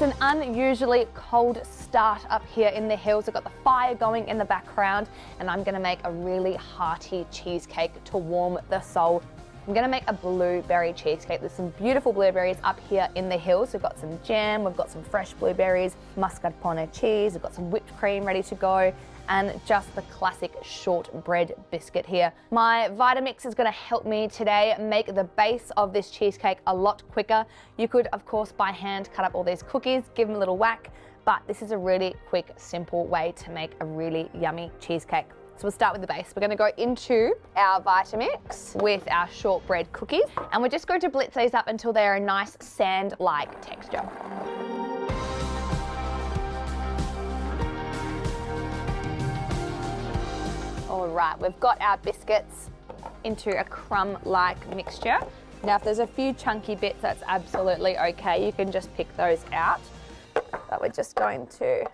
an unusually cold start up here in the hills. I've got the fire going in the background, and I'm gonna make a really hearty cheesecake to warm the soul. I'm gonna make a blueberry cheesecake. There's some beautiful blueberries up here in the hills. We've got some jam, we've got some fresh blueberries, mascarpone cheese, we've got some whipped cream ready to go, and just the classic shortbread biscuit here. My Vitamix is gonna help me today make the base of this cheesecake a lot quicker. You could, of course, by hand cut up all these cookies, give them a little whack, but this is a really quick, simple way to make a really yummy cheesecake. So we'll start with the base. We're gonna go into our Vitamix with our shortbread cookies, and we're just going to blitz these up until they're a nice sand-like texture. All right, we've got our biscuits into a crumb-like mixture. Now, if there's a few chunky bits, that's absolutely okay. You can just pick those out. But we're just going to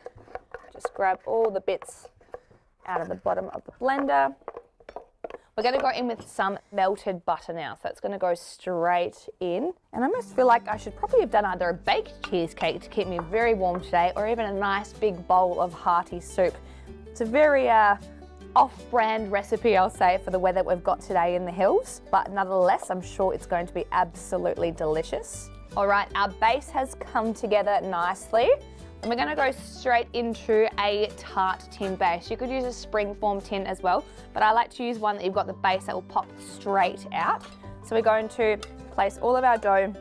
just grab all the bits out of the bottom of the blender. We're going to go in with some melted butter now, so it's going to go straight in. And I almost feel like I should probably have done either a baked cheesecake to keep me very warm today, or even a nice big bowl of hearty soup. It's a very off-brand recipe, I'll say, for the weather we've got today in the hills, but nonetheless, I'm sure it's going to be absolutely delicious. All right, our base has come together nicely. And we're gonna go straight into a tart tin base. You could use a springform tin as well, but I like to use one that you've got the base that will pop straight out. So we're going to place all of our dough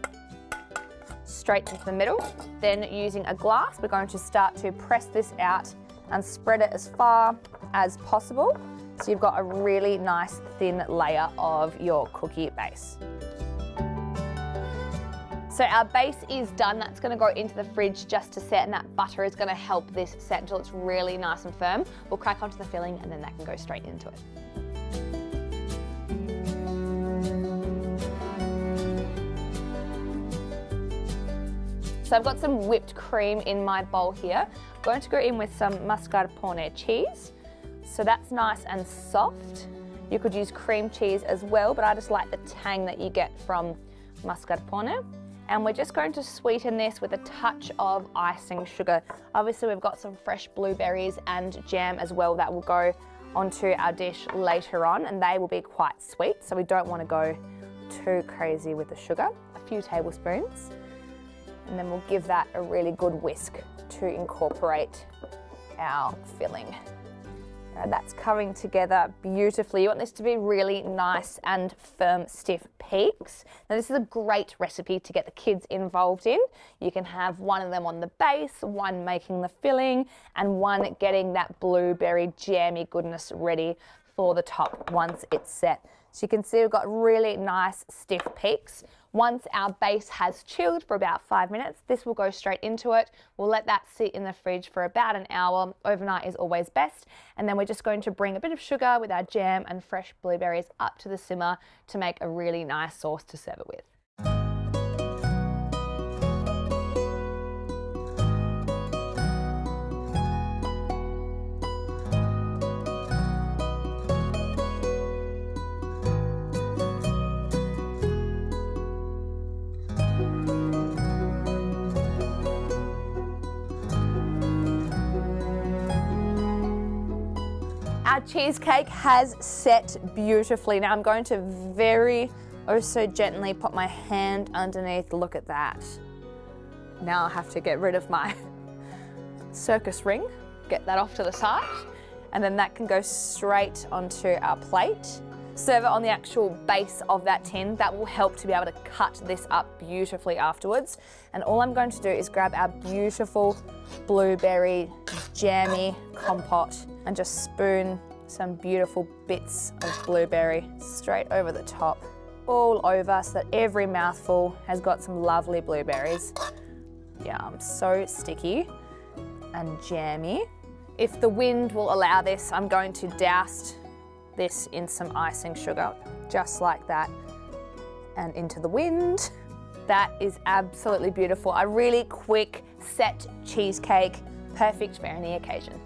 straight into the middle. Then using a glass, we're going to start to press this out and spread it as far as possible. So you've got a really nice thin layer of your cookie base. So our base is done. That's gonna go into the fridge just to set, and that butter is gonna help this set until it's really nice and firm. We'll crack onto the filling, and then that can go straight into it. So I've got some whipped cream in my bowl here. I'm going to go in with some mascarpone cheese. So that's nice and soft. You could use cream cheese as well, but I just like the tang that you get from mascarpone. And we're just going to sweeten this with a touch of icing sugar. Obviously, we've got some fresh blueberries and jam as well that will go onto our dish later on, and they will be quite sweet, so we don't want to go too crazy with the sugar. A few tablespoons, and then we'll give that a really good whisk to incorporate our filling. That's coming together beautifully. You want this to be really nice and firm, stiff peaks. Now, this is a great recipe to get the kids involved in. You can have one of them on the base, one making the filling, and one getting that blueberry jammy goodness ready for the top once it's set. So you can see we've got really nice stiff peaks. Once our base has chilled for about 5 minutes, this will go straight into it. We'll let that sit in the fridge for about an hour. Overnight is always best. And then we're just going to bring a bit of sugar with our jam and fresh blueberries up to the simmer to make a really nice sauce to serve it with. Our cheesecake has set beautifully. Now I'm going to so gently put my hand underneath. Look at that. Now I have to get rid of my circus ring, get that off to the side, and then that can go straight onto our plate. Serve it on the actual base of that tin. That will help to be able to cut this up beautifully afterwards. And all I'm going to do is grab our beautiful blueberry jammy compote and just spoon some beautiful bits of blueberry straight over the top, all over, so that every mouthful has got some lovely blueberries. Yum, so sticky and jammy. If the wind will allow this, I'm going to douse this in some icing sugar, just like that, and into the wind. That is absolutely beautiful. A really quick set cheesecake, perfect for any occasion.